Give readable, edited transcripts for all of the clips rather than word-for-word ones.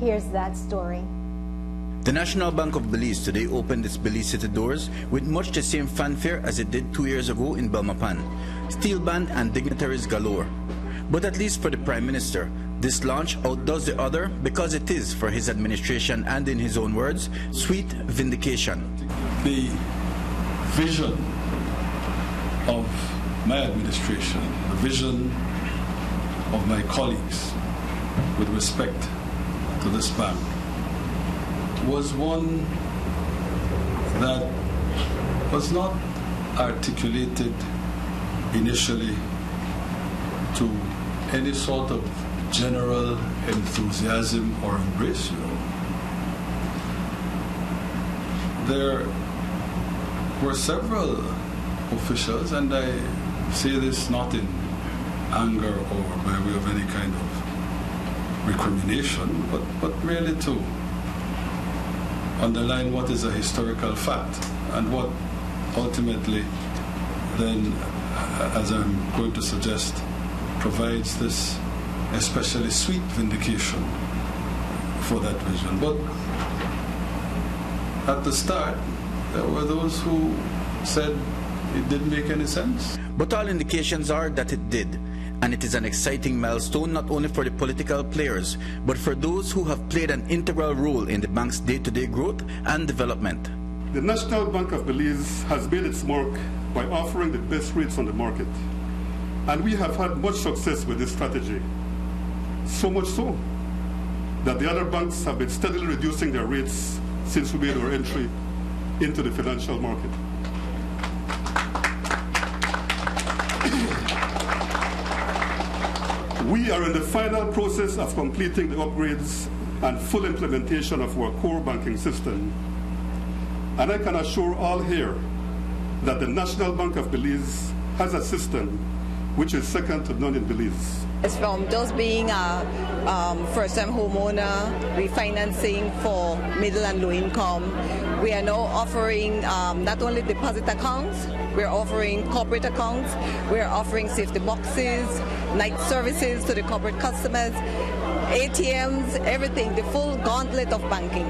Here's that story. The National Bank of Belize today opened its Belize City doors with much the same fanfare as it did 2 years ago in Belmopan. Steel band and dignitaries galore. But at least for the Prime Minister, this launch outdoes the other because it is, for his administration and in his own words, sweet vindication. The vision of my administration, the vision of my colleagues with respect to this bank was one that was not articulated initially to any sort of general enthusiasm or embrace. There were several officials, and I say this not in anger or by way of any kind of recrimination, but merely to underline what is a historical fact and what ultimately then, as I'm going to suggest, provides this especially sweet vindication for that vision. But at the start, there were those who said it didn't make any sense. But all indications are that it did. And it is an exciting milestone not only for the political players, but for those who have played an integral role in the bank's day-to-day growth and development. The National Bank of Belize has made its mark by offering the best rates on the market. And we have had much success with this strategy. So much so that the other banks have been steadily reducing their rates since we made our entry into the financial market. We are in the final process of completing the upgrades and full implementation of our core banking system. And I can assure all here that the National Bank of Belize has a system which is second to none in Belize. It's from just being a first-time homeowner, refinancing for middle and low income. We are now offering not only deposit accounts, we're offering corporate accounts, we're offering safety boxes, night services to the corporate customers, ATMs, everything, the full gauntlet of banking.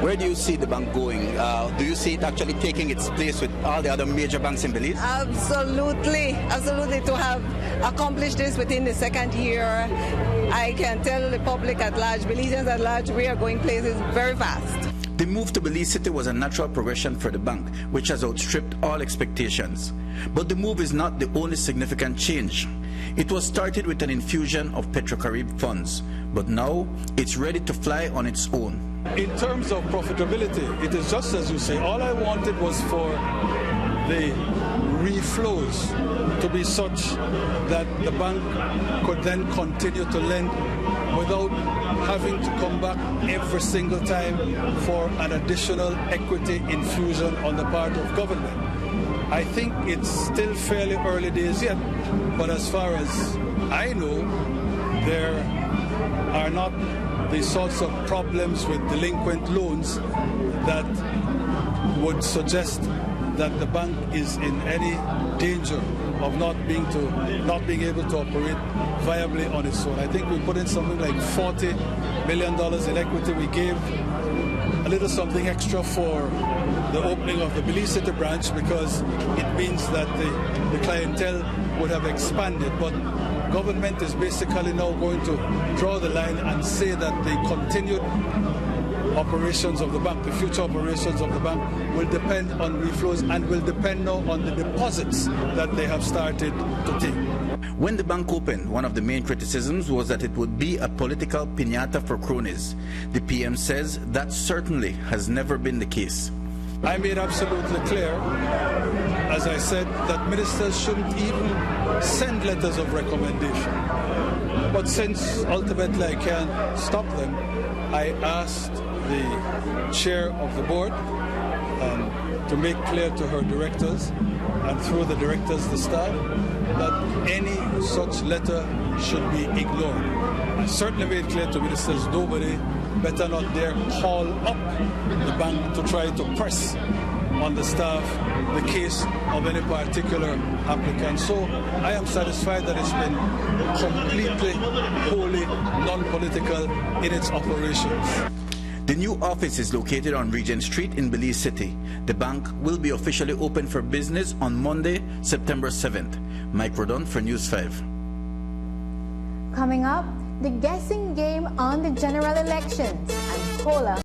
Where do you see the bank going? Do you see it actually taking its place with all the other major banks in Belize? Absolutely, absolutely. To have accomplished this within the second year, I can tell the public at large, Belizeans at large, we are going places very fast. The move to Belize City was a natural progression for the bank, which has outstripped all expectations. But the move is not the only significant change. It was started with an infusion of Petrocarib funds, but now it's ready to fly on its own. In terms of profitability, it is just as you say. All I wanted was for the reflows to be such that the bank could then continue to lend without having to come back every single time for an additional equity infusion on the part of government. I think it's still fairly early days yet, but as far as I know, there are not the sorts of problems with delinquent loans that would suggest that the bank is in any danger of not being able to operate viably on its own. I think we put in something like $40 million in equity. We gave a little something extra for the opening of the Belize City branch because it means that the clientele would have expanded. But government is basically now going to draw the line and say that the continued operations of the bank, the future operations of the bank, will depend on reflows and will depend now on the deposits that they have started to take. When the bank opened, one of the main criticisms was that it would be a political piñata for cronies. The PM says that certainly has never been the case. I made absolutely clear, as I said, that ministers shouldn't even send letters of recommendation. But since ultimately I can't stop them, I asked the chair of the board and to make clear to her directors and through the directors, the staff, that any such letter should be ignored. I certainly made clear to ministers nobody better not dare call up the bank to try to press on the staff the case of any particular applicant. So I am satisfied that it's been completely, wholly non-political in its operations. The new office is located on Regent Street in Belize City. The bank will be officially open for business on Monday, September 7th. Mike Rodon for News 5. Coming up, the guessing game on the general elections and Cola